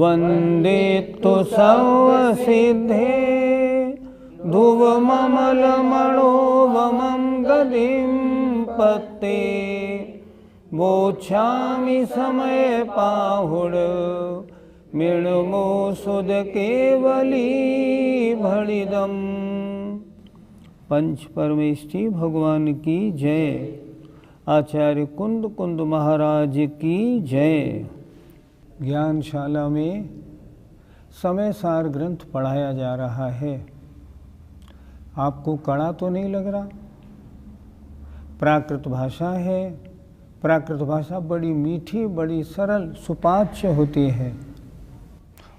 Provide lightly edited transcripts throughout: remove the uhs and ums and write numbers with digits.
वंदे तु सर्वसिद्धे ध्रुवममलमणोवमं गदिं पत्ते मोक्षामि समय पाहुड मृणमो सुद केवली भणिदम। पंच परमेष्ठी भगवान की जय। आचार्य कुंद कुंद महाराज की जय। ज्ञानशाला में समय सार ग्रंथ पढ़ाया जा रहा है। आपको कड़ा तो नहीं लग रहा? प्राकृत भाषा है। प्राकृत भाषा बड़ी मीठी, बड़ी सरल, सुपाच्य होती है।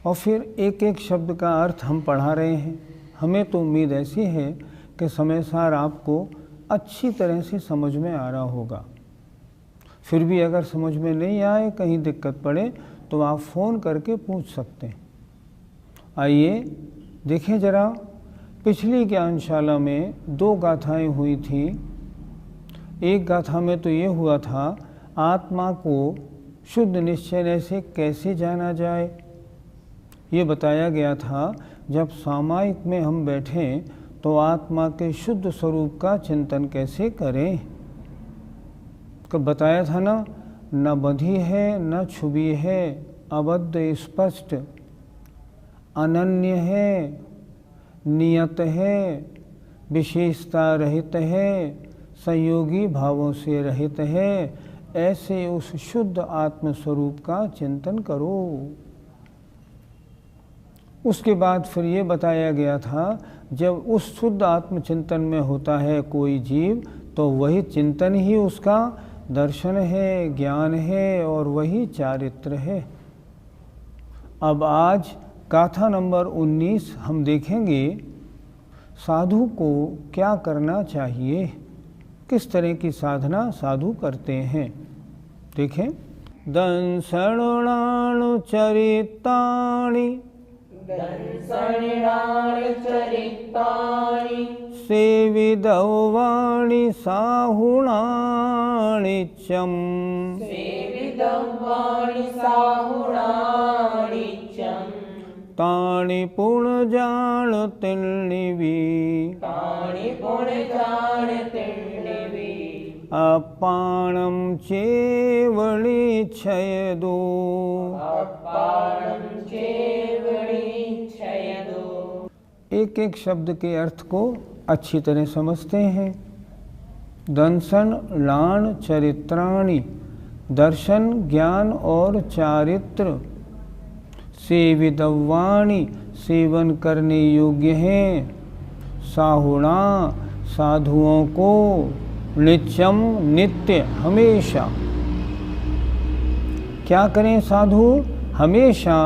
और फिर एक एक शब्द का अर्थ हम पढ़ा रहे हैं। हमें तो उम्मीद ऐसी है कि समय सार आपको अच्छी तरह से समझ में आ रहा होगा। फिर भी अगर समझ में नहीं आए, कहीं दिक्कत पड़े, तो आप फ़ोन करके पूछ सकते हैं। आइए देखें जरा, पिछली ज्ञानशाला में 2 गाथाएं हुई थी। एक गाथा में तो ये हुआ था, आत्मा को शुद्ध निश्चय से कैसे जाना जाए। ये बताया गया था, जब सामायिक में हम बैठें तो आत्मा के शुद्ध स्वरूप का चिंतन कैसे करें। कब बताया था ना, न बंधी है न छुबी है, अबद्ध स्पष्ट, अनन्य है, नियत है, विशेषता रहित है, संयोगी भावों से रहित है। ऐसे उस शुद्ध आत्म स्वरूप का चिंतन करो। उसके बाद फिर ये बताया गया था, जब उस शुद्ध आत्मचिंतन में होता है कोई जीव, तो वही चिंतन ही उसका दर्शन है, ज्ञान है, और वही चारित्र है। अब आज गाथा नंबर 19 हम देखेंगे, साधु को क्या करना चाहिए, किस तरह की साधना साधु करते हैं। देखें, दंसणाणु चरितानि सेविदवाणि साहुणानि चं तानि पुण्यजानतिन्निवि अपाणं चेवणीच्छयदो। एक एक शब्द के अर्थ को अच्छी तरह समझते हैं। दंसन लाण चरित्राणि, दर्शन, ज्ञान और चारित्र। सेविदव्वाणि, सेवन करने योग्य हैं। साहुणा, साधुओं को। नित्यम, नित्य, हमेशा। क्या करें साधु? हमेशा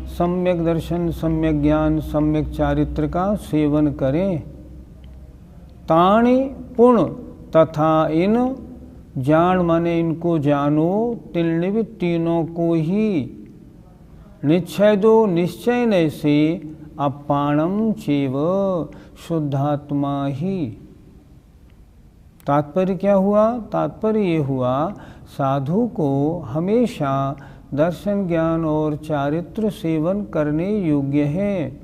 सम्यक दर्शन, सम्यक ज्ञान, सम्यक चारित्र का सेवन करें। तानि पुण्य, तथा इन, जान माने इनको जानो, तिन्निव, तीनों को ही। निश्चय दो, निश्चय न से, अपाणम चेव, शुद्धात्मा ही। तात्पर्य क्या हुआ? तात्पर्य ये हुआ, साधु को हमेशा दर्शन, ज्ञान और चारित्र सेवन करने योग्य है।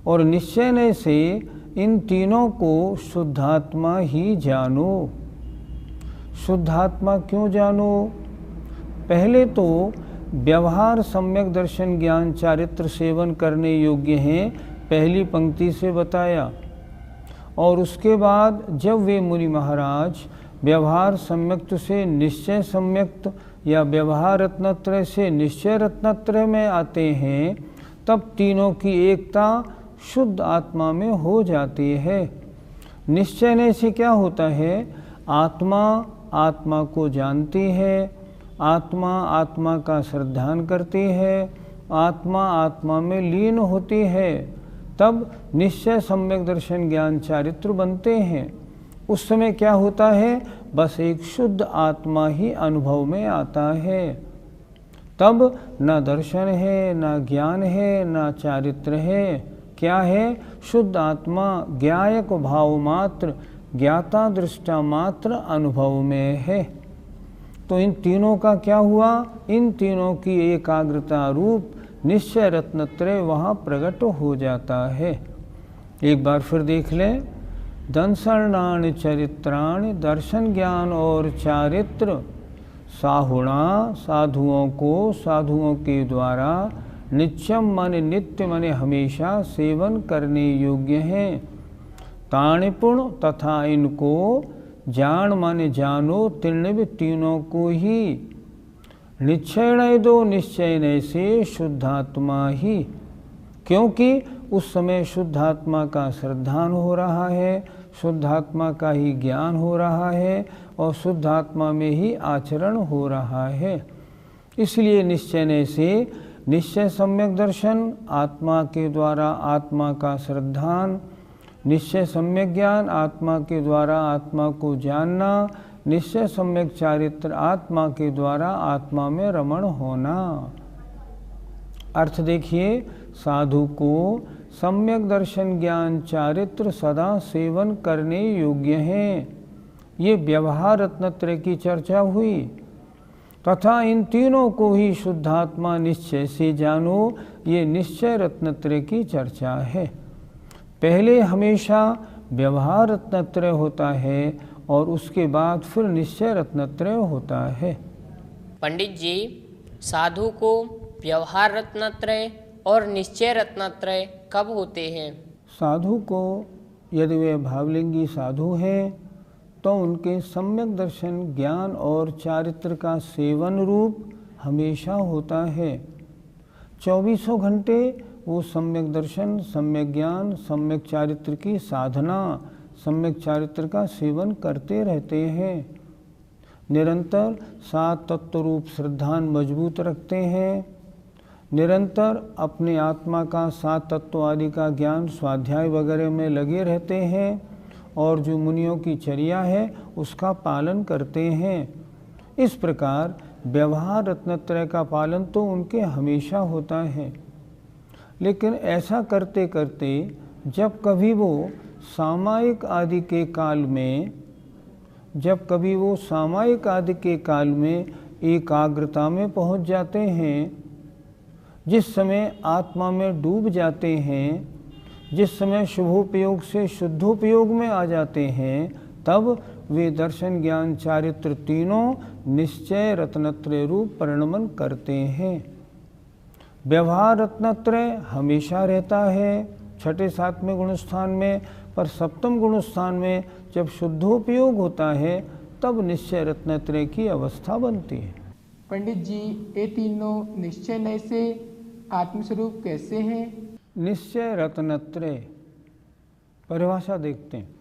और निश्चय से इन तीनों को शुद्धात्मा ही जानो। शुद्धात्मा क्यों जानो? पहले तो व्यवहार सम्यक दर्शन, ज्ञान, चारित्र सेवन करने योग्य हैं, पहली पंक्ति से बताया। और उसके बाद जब वे मुनि महाराज व्यवहार सम्यक्त से निश्चय सम्यक्त या व्यवहार रत्नत्रय से निश्चय रत्नत्रय में आते हैं, तब तीनों की एकता शुद्ध आत्मा में हो जाती है। निश्चय ने से क्या होता है? आत्मा आत्मा को जानती है, आत्मा आत्मा का श्रद्धान करती है, आत्मा आत्मा में लीन होती है, तब निश्चय सम्यक दर्शन ज्ञान चारित्र बनते हैं। उस समय क्या होता है? बस एक शुद्ध आत्मा ही अनुभव में आता है। तब न दर्शन है, न ज्ञान है, न चारित्र है। क्या है? शुद्ध आत्मा ज्ञायक भाव मात्र, ज्ञाता दृष्टा मात्र अनुभव में है। तो इन तीनों का क्या हुआ? इन तीनों की एकाग्रता रूप निश्चय रत्नत्रय वहाँ प्रकट हो जाता है। एक बार फिर देख लें, दंसर्णान चरित्राण, दर्शन ज्ञान और चारित्र साहुणा, साधुओं को साधुओं के द्वारा नित्यम माने नित्य माने हमेशा सेवन करने योग्य हैं। ताणिपुण तथा इनको जान माने जानो, तीर्णव तीनों को ही। निश्चय दो निश्चय से शुद्धात्मा ही, क्योंकि उस समय शुद्धात्मा का श्रद्धान हो रहा है, शुद्धात्मा का ही ज्ञान हो रहा है और शुद्धात्मा में ही आचरण हो रहा है। इसलिए निश्चय से निश्चय सम्यक दर्शन, आत्मा के द्वारा आत्मा का श्रद्धान, निश्चय सम्यक ज्ञान, आत्मा के द्वारा आत्मा को जानना, निश्चय सम्यक चारित्र, आत्मा के द्वारा आत्मा में रमण होना। अर्थ देखिए, साधु को सम्यक दर्शन ज्ञान चारित्र सदा सेवन करने योग्य हैं। ये व्यवहार रत्नत्रय की चर्चा हुई। तथा इन तीनों को ही शुद्धात्मा निश्चय से जानो, ये निश्चय रत्नत्रय की चर्चा है। पहले हमेशा व्यवहार रत्नत्रय होता है और उसके बाद फिर निश्चय रत्नत्रय होता है। पंडित जी, साधु को व्यवहार रत्नत्रय और निश्चय रत्नत्रय कब होते हैं? साधु को यदि वे भावलिंगी साधु हैं तो उनके सम्यक दर्शन ज्ञान और चारित्र का सेवन रूप हमेशा होता है। 24 घंटे वो सम्यक दर्शन, सम्यक ज्ञान, सम्यक चारित्र की साधना, सम्यक चारित्र का सेवन करते रहते हैं। निरंतर 7 तत्व रूप श्रद्धान मजबूत रखते हैं। निरंतर अपने आत्मा का 7 तत्व आदि का ज्ञान स्वाध्याय वगैरह में लगे रहते हैं और जो मुनियों की चर्या है उसका पालन करते हैं। इस प्रकार व्यवहार रत्नत्रय का पालन तो उनके हमेशा होता है। लेकिन ऐसा करते करते जब कभी वो सामायिक आदि के काल में एकाग्रता में पहुंच जाते हैं, जिस समय आत्मा में डूब जाते हैं, जिस समय शुभोपयोग से शुद्धोपयोग में आ जाते हैं, तब वे दर्शन ज्ञान चारित्र तीनों निश्चय रत्नत्रय रूप परिणमन करते हैं। व्यवहार रत्नत्रय हमेशा रहता है 6ठे 7वें गुणस्थान में, पर 7वें गुणस्थान में जब शुद्धोपयोग होता है तब निश्चय रत्नत्रय की अवस्था बनती है। पंडित जी, ये तीनों निश्चय लय से आत्मस्वरूप कैसे हैं? निश्चय रत्नत्रय परिभाषा देखते हैं।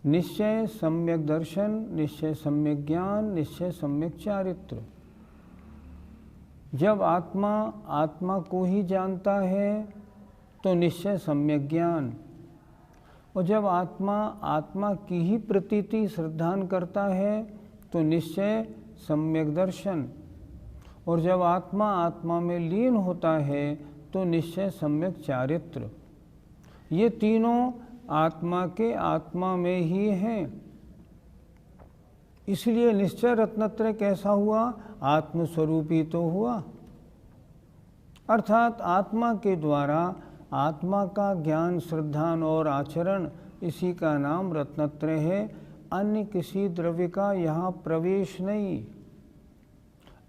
निश्चय सम्यक दर्शन, निश्चय सम्यक ज्ञान, निश्चय सम्यक चारित्र। जब आत्मा को ही जानता है तो निश्चय सम्यक ज्ञान, और जब आत्मा की ही प्रतीति श्रद्धान करता है तो निश्चय सम्यक दर्शन, और जब आत्मा में लीन होता है तो निश्चय सम्यक चारित्र। ये तीनों आत्मा के आत्मा में ही हैं। इसलिए निश्चय रत्नत्रय कैसा हुआ? आत्मस्वरूपी तो हुआ, अर्थात आत्मा के द्वारा आत्मा का ज्ञान, श्रद्धान और आचरण, इसी का नाम रत्नत्रय है। अन्य किसी द्रव्य का यहाँ प्रवेश नहीं,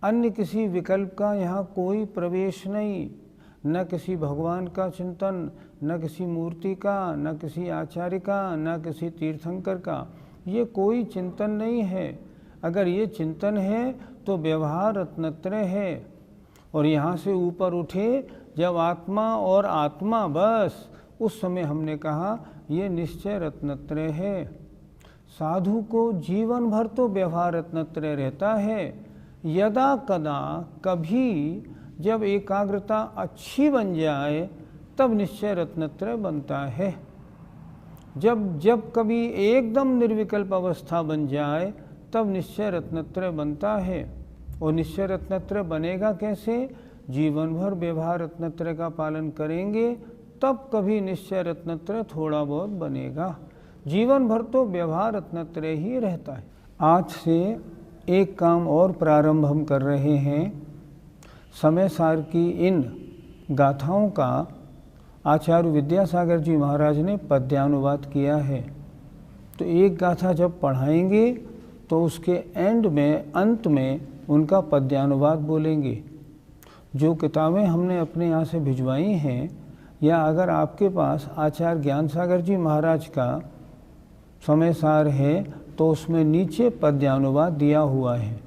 अन्य किसी विकल्प का यहाँ कोई प्रवेश नहीं। न किसी भगवान का चिंतन, न किसी मूर्ति का, न किसी आचार्य का, न किसी तीर्थंकर का, ये कोई चिंतन नहीं है। अगर ये चिंतन है तो व्यवहार रत्नत्रय है। और यहाँ से ऊपर उठे जब आत्मा और आत्मा, बस उस समय हमने कहा ये निश्चय रत्नत्रय है। साधु को जीवन भर तो व्यवहार रत्नत्रय रहता है। यदा कदा कभी जब एकाग्रता अच्छी बन जाए तब निश्चय रत्नत्रय बनता है। जब कभी एकदम निर्विकल्प अवस्था बन जाए तब निश्चय रत्नत्रय बनता है। और निश्चय रत्नत्रय बनेगा कैसे? जीवन भर व्यवहार रत्नत्रय का पालन करेंगे तब कभी निश्चय रत्नत्रय थोड़ा बहुत बनेगा। जीवन भर तो व्यवहार रत्नत्रय ही रहता है। आज से एक काम और प्रारंभ हम कर रहे हैं। समय सार की इन गाथाओं का आचार्य विद्यासागर जी महाराज ने पद्यानुवाद किया है। तो एक गाथा जब पढ़ाएंगे तो उसके अंत में उनका पद्यानुवाद बोलेंगे। जो किताबें हमने अपने यहाँ से भिजवाई हैं, या अगर आपके पास आचार्य ज्ञान सागर जी महाराज का समय सार है तो उसमें नीचे पद्यानुवाद दिया हुआ है।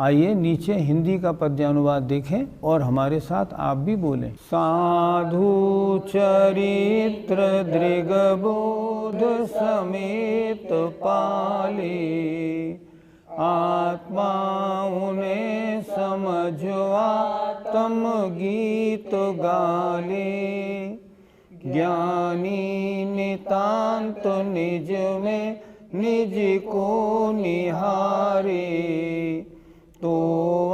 आइए नीचे हिंदी का पद्यानुवाद देखें और हमारे साथ आप भी बोलें। साधु चरित्र दृगबोध समेत पाले, आत्मा उन्हें समझवा तम गीत गाले, ज्ञानी नितांत निज में निज को निहारे, तो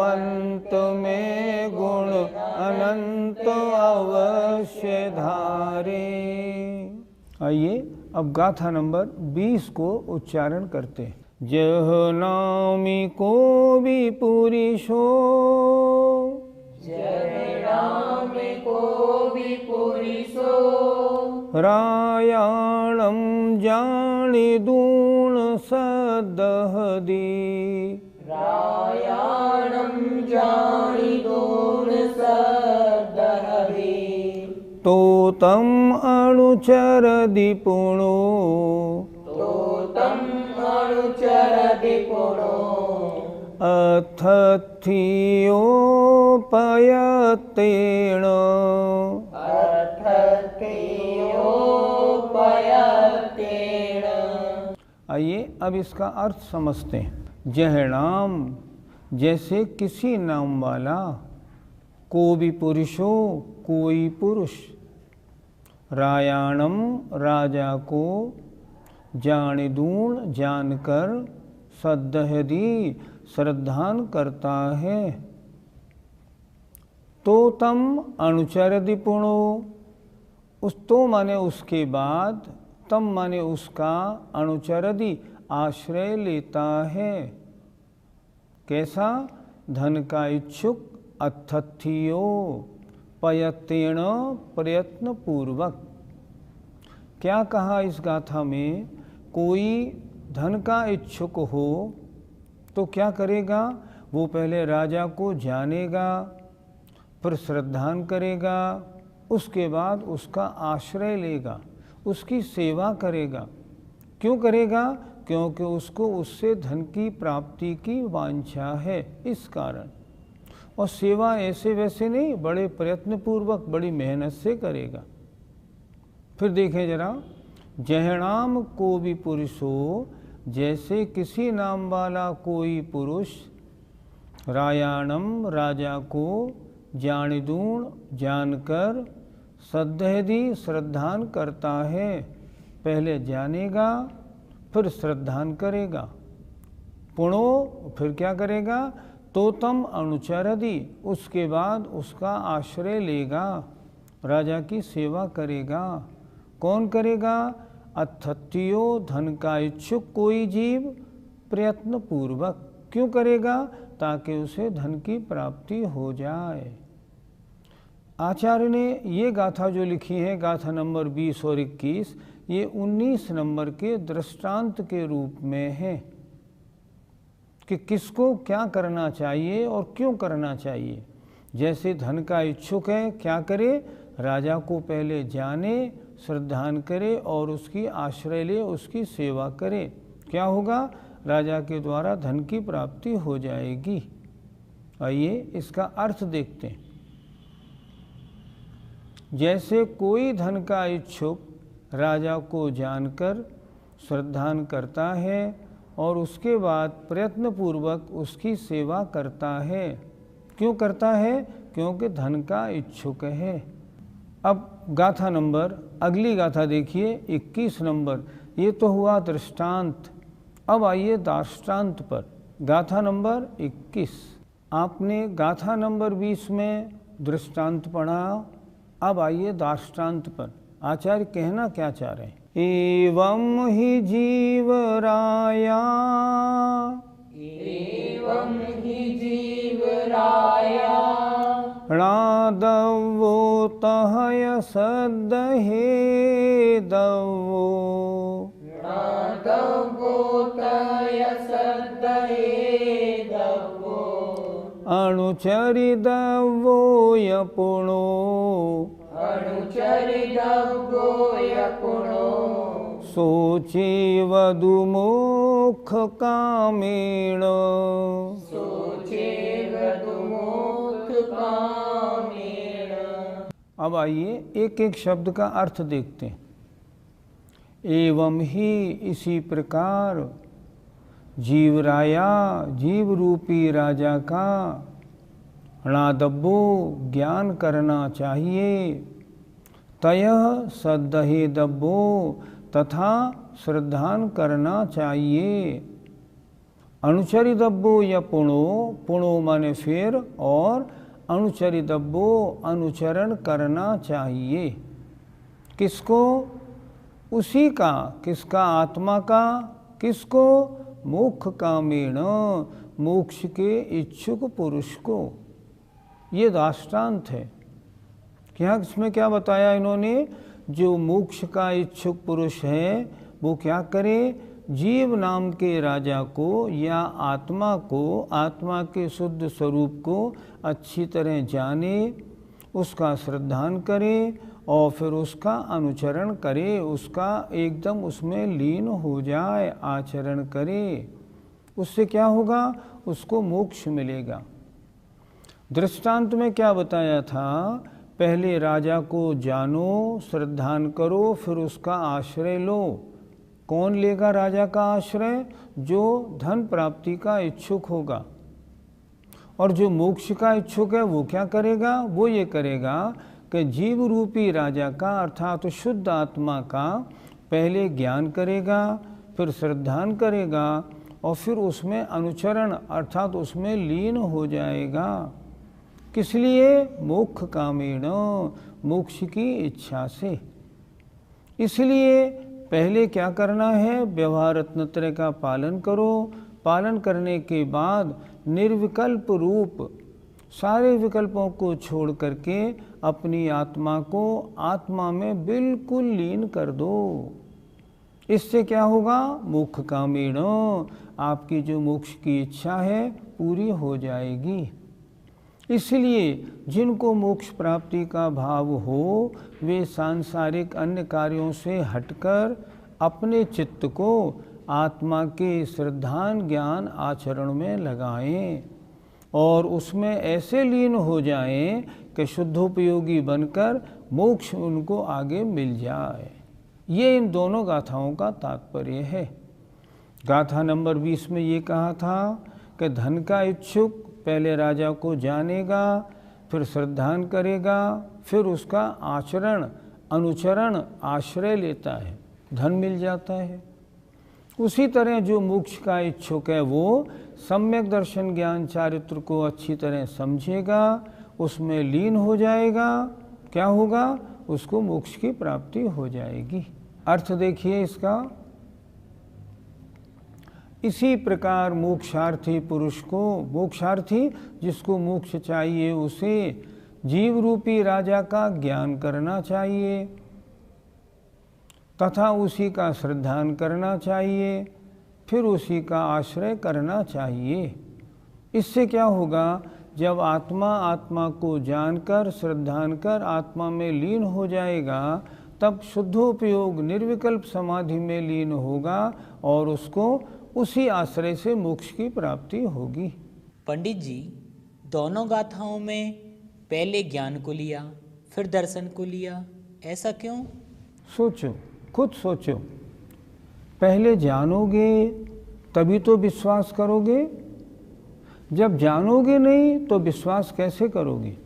अंत में गुण अनंत अवश्य धारे। आइए अब गाथा नंबर 20 को उच्चारण करते हैं। जह नामी को भी पुरुषो, रायाणम जानी दूण सदहदी, तो तम अनुचरदि पुणो, अथथियोपयतेन, आइए अब इसका अर्थ समझते हैं। जहनाम जैसे किसी नाम वाला, को भी पुरुषो कोई पुरुष, रायाणम राजा को, जानिदूण जानकर, सद्दहदी श्रद्धान करता है, तो तम अनुचरदि पुणो, उस तो माने उसके बाद, तम माने उसका, अनुचरदि आश्रय लेता है। कैसा? धन का इच्छुक, अथथियो पयतेण प्रयत्न पूर्वक। क्या कहा इस गाथा में? कोई धन का इच्छुक हो तो क्या करेगा? वो पहले राजा को जानेगा, फिर श्रद्धान करेगा, उसके बाद उसका आश्रय लेगा, उसकी सेवा करेगा। क्यों करेगा? क्योंकि उसको उससे धन की प्राप्ति की वांछा है, इस कारण। और सेवा ऐसे वैसे नहीं, बड़े प्रयत्न पूर्वक, बड़ी मेहनत से करेगा। फिर देखें जरा, जहनाम को भी पुरुषो, जैसे किसी नाम वाला कोई पुरुष, रायाणम राजा को, जानिदूण जानकर, सद्धेदि श्रद्धान करता है, पहले जानेगा फिर श्रद्धान करेगा, पुणो फिर क्या करेगा? तो तम अनुचरदि, उसके बाद उसका आश्रय लेगा, राजा की सेवा करेगा। कौन करेगा? अथत्यो धन का इच्छुक कोई जीव, प्रयत्न पूर्वक। क्यों करेगा? ताकि उसे धन की प्राप्ति हो जाए। आचार्य ने ये गाथा जो लिखी है, गाथा नंबर 20 और 21, ये 19 नंबर के दृष्टांत के रूप में है कि किसको क्या करना चाहिए और क्यों करना चाहिए। जैसे धन का इच्छुक है, क्या करे? राजा को पहले जाने, श्रद्धान करे और उसकी आश्रय ले, उसकी सेवा करे। क्या होगा? राजा के द्वारा धन की प्राप्ति हो जाएगी। आइए इसका अर्थ देखते हैं। जैसे कोई धन का इच्छुक राजा को जानकर श्रद्धान करता है और उसके बाद प्रयत्न पूर्वक उसकी सेवा करता है। क्यों करता है? क्योंकि धन का इच्छुक है। अब गाथा नंबर, अगली गाथा देखिए 21 नंबर। ये तो हुआ दृष्टांत। अब आइए दार्ष्टान्त पर। गाथा नंबर 21। आपने गाथा नंबर 20 में दृष्टांत पढ़ा, अब आइए दार्ष्टान्त पर। आचार्य कहना क्या चाह रहे हैं? एवं ही जीवराया, एवं ही जीवराया, णादवो तहय सदहे दवो अणुचरिदवो यपुणो सोचे वधुमुख कामेण अब आइए एक एक शब्द का अर्थ देखते हैं। एवं ही इसी प्रकार जीवराया जीव रूपी राजा का णादब्बो ज्ञान करना चाहिए, तय सदहे दब्बो तथा श्रद्धान करना चाहिए। अनुचरिदब्बो या पुणो, पुणो माने फिर, और अनुचरिदब्बो अनुचरण करना चाहिए। किसको? उसी का। किसका? आत्मा का। किसको? मोक्ष कामेण, मोक्ष के इच्छुक पुरुष को। ये दृष्टांत है। क्या इसमें क्या बताया इन्होंने? जो मोक्ष का इच्छुक पुरुष है वो क्या करे? जीव नाम के राजा को या आत्मा को, आत्मा के शुद्ध स्वरूप को अच्छी तरह जाने, उसका श्रद्धान करे और फिर उसका अनुचरण करे, उसका एकदम उसमें लीन हो जाए, आचरण करे। उससे क्या होगा? उसको मोक्ष मिलेगा। दृष्टांत में क्या बताया था? पहले राजा को जानो, श्रद्धान करो, फिर उसका आश्रय लो। कौन लेगा राजा का आश्रय? जो धन प्राप्ति का इच्छुक होगा। और जो मोक्ष का इच्छुक है वो क्या करेगा? वो ये करेगा कि जीव रूपी राजा का अर्थात शुद्ध आत्मा का पहले ज्ञान करेगा, फिर श्रद्धान करेगा और फिर उसमें अनुचरण अर्थात उसमें लीन हो जाएगा। किस लिए? मोक्ष कामेण, मोक्ष की इच्छा से। इसलिए पहले क्या करना है? व्यवहार रत्नत्रय का पालन करो। पालन करने के बाद निर्विकल्प रूप सारे विकल्पों को छोड़ करके अपनी आत्मा को आत्मा में बिल्कुल लीन कर दो। इससे क्या होगा? मोक्ष कामेण, आपकी जो मोक्ष की इच्छा है पूरी हो जाएगी। इसलिए जिनको मोक्ष प्राप्ति का भाव हो वे सांसारिक अन्य कार्यों से हटकर अपने चित्त को आत्मा के श्रद्धान ज्ञान आचरण में लगाएं और उसमें ऐसे लीन हो जाएं कि शुद्धोपयोगी बनकर मोक्ष उनको आगे मिल जाए। ये इन दोनों गाथाओं का तात्पर्य है। गाथा नंबर 20 में ये कहा था कि धन का इच्छुक पहले राजा को जानेगा, फिर श्रद्धान करेगा, फिर उसका आचरण अनुचरण आश्रय लेता है, धन मिल जाता है। उसी तरह जो मोक्ष का इच्छुक है वो सम्यक दर्शन ज्ञान चारित्र को अच्छी तरह समझेगा, उसमें लीन हो जाएगा। क्या होगा? उसको मोक्ष की प्राप्ति हो जाएगी। अर्थ देखिए इसका। इसी प्रकार मोक्षार्थी पुरुष को, मोक्षार्थी जिसको मोक्ष चाहिए, उसे जीव रूपी राजा का ज्ञान करना चाहिए तथा उसी का श्रद्धान करना चाहिए, फिर उसी का आश्रय करना चाहिए। इससे क्या होगा? जब आत्मा आत्मा को जानकर श्रद्धान कर आत्मा में लीन हो जाएगा तब शुद्धोपयोग निर्विकल्प समाधि में लीन होगा और उसको उसी आश्रय से मोक्ष की प्राप्ति होगी। पंडित जी, दोनों गाथाओं में पहले ज्ञान को लिया फिर दर्शन को लिया, ऐसा क्यों? सोचो, खुद सोचो। पहले जानोगे तभी तो विश्वास करोगे। जब जानोगे नहीं तो विश्वास कैसे करोगे?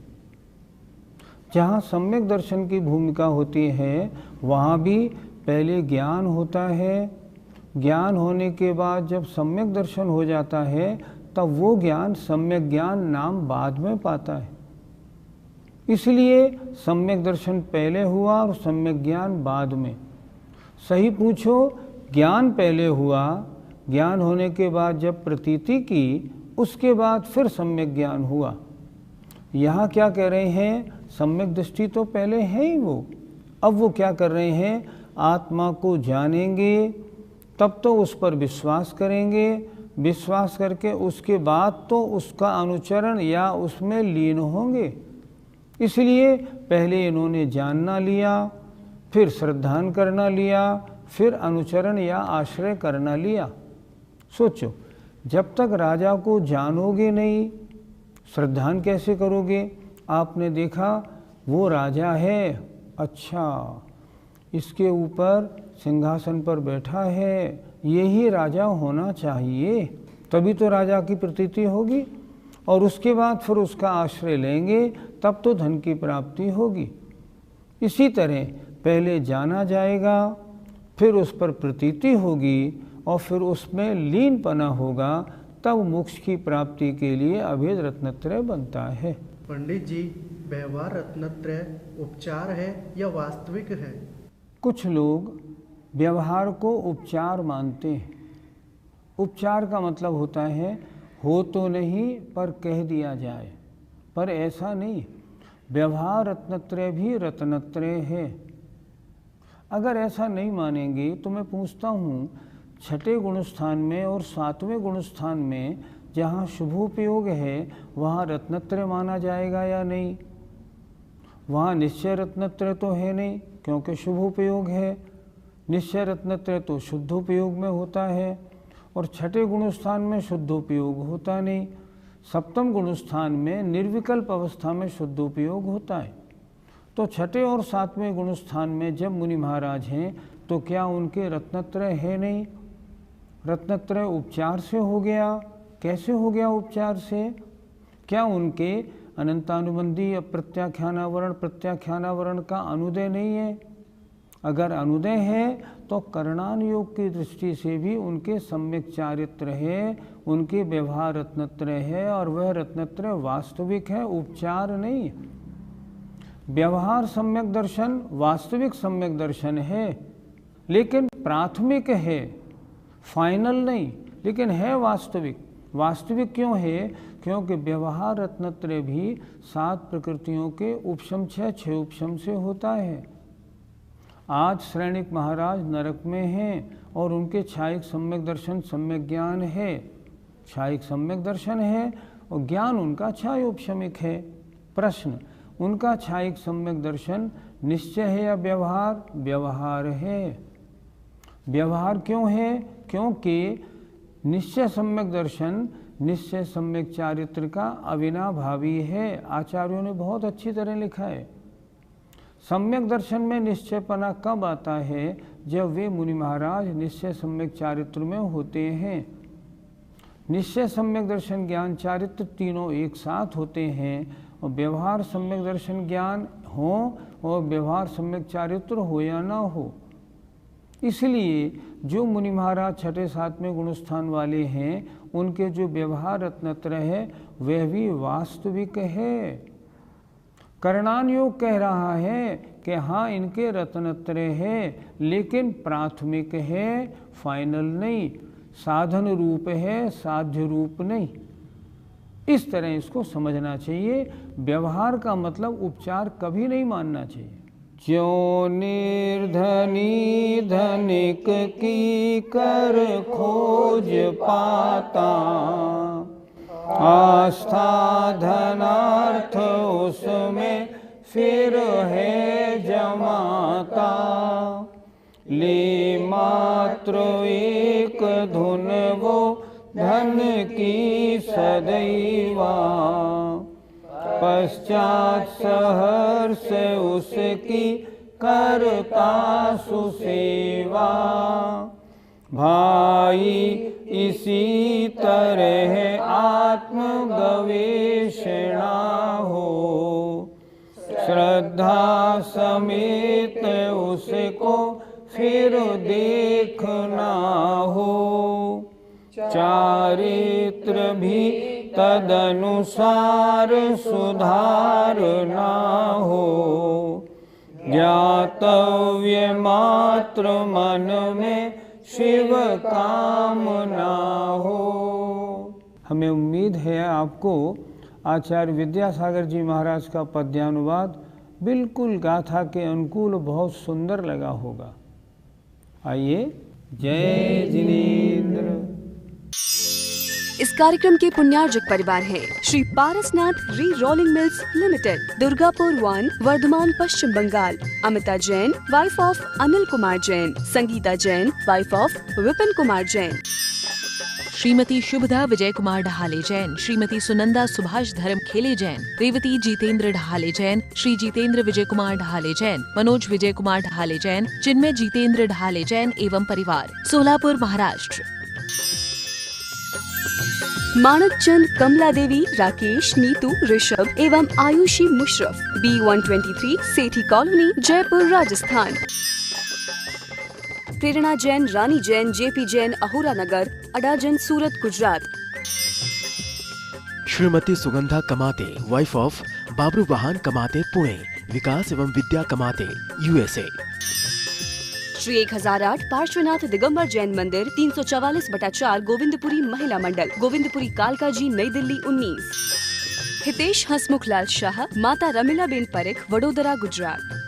जहाँ सम्यक दर्शन की भूमिका होती है वहाँ भी पहले ज्ञान होता है। ज्ञान होने के बाद जब सम्यक दर्शन हो जाता है तब वो ज्ञान सम्यक ज्ञान नाम बाद में पाता है। इसलिए सम्यक दर्शन पहले हुआ और सम्यक ज्ञान बाद में। सही पूछो, ज्ञान पहले हुआ, ज्ञान होने के बाद जब प्रतीति की उसके बाद फिर सम्यक ज्ञान हुआ। यहाँ क्या कह रहे हैं, सम्यक दृष्टि तो पहले है ही वो, अब वो क्या कर रहे हैं, आत्मा को जानेंगे तब तो उस पर विश्वास करेंगे, विश्वास करके उसके बाद तो उसका अनुचरण या उसमें लीन होंगे। इसलिए पहले इन्होंने जानना लिया, फिर श्रद्धान करना लिया, फिर अनुचरण या आश्रय करना लिया। सोचो, जब तक राजा को जानोगे नहीं, श्रद्धान कैसे करोगे? आपने देखा वो राजा है, अच्छा इसके ऊपर सिंहासन पर बैठा है, यही राजा होना चाहिए, तभी तो राजा की प्रतीति होगी, और उसके बाद फिर उसका आश्रय लेंगे, तब तो धन की प्राप्ति होगी। इसी तरह पहले जाना जाएगा, फिर उस पर प्रतीति होगी, और फिर उसमें लीनपना होगा, तब मोक्ष की प्राप्ति के लिए अभेद रत्नत्रय बनता है। पंडित जी, व्यवहार रत्नत्रय उपचार है या वास्तविक है? कुछ लोग व्यवहार को उपचार मानते हैं। उपचार का मतलब होता है हो तो नहीं पर कह दिया जाए, पर ऐसा नहीं। व्यवहार रत्नत्रय भी रत्नत्रय है। अगर ऐसा नहीं मानेंगे तो मैं पूछता हूँ, छठे गुणस्थान में और सातवें गुणस्थान में जहाँ शुभोपयोग है वहाँ रत्नत्रय माना जाएगा या नहीं? वहाँ निश्चय रत्नत्रय तो है नहीं, क्योंकि शुभोपयोग है। निश्चय रत्नत्रय तो शुद्धोपयोग में होता है, और छठे गुणस्थान में शुद्धोपयोग होता नहीं। सप्तम गुणस्थान में निर्विकल्प अवस्था में शुद्धोपयोग होता है। तो छठे और सातवें गुणस्थान में जब मुनि महाराज हैं तो क्या उनके रत्नत्रय है नहीं? रत्नत्रय उपचार से हो गया। कैसे हो गया उपचार से? क्या उनके अनंतानुबंधी प्रत्याख्यानावरण प्रत्याख्यानावरण का अनुदय नहीं है? अगर अनुदय है तो करणान योग की दृष्टि से भी उनके सम्यक चारित्र है, उनके व्यवहार रत्नत्रय है, और वह रत्नत्रय वास्तविक है, उपचार नहीं। व्यवहार सम्यक दर्शन वास्तविक सम्यक दर्शन है, लेकिन प्राथमिक है, फाइनल नहीं, लेकिन है वास्तविक। वास्तविक क्यों है? क्योंकि व्यवहार रत्नत्रय भी 7 प्रकृतियों के उपशम 6 उपशम से होता है। आज श्रेणिक महाराज नरक में हैं और उनके छायिक सम्यक दर्शन सम्यक ज्ञान है। छायिक सम्यक दर्शन है और ज्ञान उनका छायोपशमिक है। प्रश्न, उनका छायिक सम्यक दर्शन निश्चय है या व्यवहार? व्यवहार है। व्यवहार क्यों है? क्योंकि निश्चय सम्यक दर्शन निश्चय सम्यक चारित्र का अविनाभावी है। आचार्यों ने बहुत अच्छी तरह लिखा है। सम्यक दर्शन में निश्चयपना कब आता है? जब वे मुनि महाराज निश्चय सम्यक चारित्र में होते हैं। निश्चय सम्यक दर्शन ज्ञान चारित्र तीनों एक साथ होते हैं, और व्यवहार सम्यक दर्शन ज्ञान हो और व्यवहार सम्यक चारित्र हो या ना हो। इसलिए जो मुनि महाराज छठे सातवें गुणस्थान वाले हैं, उनके जो व्यवहार रत्नत्रय है वह भी वास्तविक है। करणान योग कह रहा है कि हाँ इनके रत्नत्रय है, लेकिन प्राथमिक है, फाइनल नहीं, साधन रूप है, साध्य रूप नहीं। इस तरह इसको समझना चाहिए। व्यवहार का मतलब उपचार कभी नहीं मानना चाहिए। ज्यों निर्धनी धनिक की कर खोज पाता, आस्था धनार्थ उसमें फिर है जमाता। ले मात्र एक धुन वो धन की सदैवा, पश्चात सहर्ष उसकी करता सुसेवा। भाई इसी तरह आत्म गवेषणा हो, श्रद्धा समेत उसको फिर देखना हो। चारित्र भी तदनुसार सुधारना हो, ज्ञातव्य मात्र मन में शिव कामना हो। हमें उम्मीद है आपको आचार्य विद्यासागर जी महाराज का पद्यानुवाद बिल्कुल गाथा के अनुकूल बहुत सुंदर लगा होगा। आइए, जय जिनेंद्र। इस कार्यक्रम के पुण्यार्जक परिवार है Shri Parasnath re rolling mills limited, Durgapur 1, Bardhaman, Paschim Bangal. Amita Jain, wife of Anil Kumar Jain. Sangita Jain, wife of Vipin Kumar Jain. Shrimati Shubhada Vijay Kumar Dhahale Jain, Shrimati Sunanda Subhash Dharm Khele Jain, Revati Jitendra ढहाले Jain, Shri Jitendra विजय कुमार ढहाले जैन, मनोज विजय कुमार ढहाले जैन, चिन्मय जितेंद्र ढहाले जैन एवं परिवार, सोलापुर, महाराष्ट्र। मानक चंद, कमला देवी, राकेश, नीतू, ऋषभ एवं आयुषी मुशरफ, B123, सेठी कॉलोनी, जयपुर, राजस्थान। प्रेरणा जैन, रानी जैन, JP जैन, अहोरा नगर, अडाजन, सूरत, गुजरात। श्रीमती सुगंधा कमाते, वाइफ ऑफ बाबरू वाहन कमाते, पुणे। विकास एवं विद्या कमाते, USA। श्री 1008 पार्श्वनाथ दिगंबर जैन मंदिर, 344/4, गोविंदपुरी महिला मंडल, गोविंदपुरी, कालका जी, नई दिल्ली 19। हितेश हसमुखलाल शाह, माता रमीलाबेन परेख, वडोदरा, गुजरात।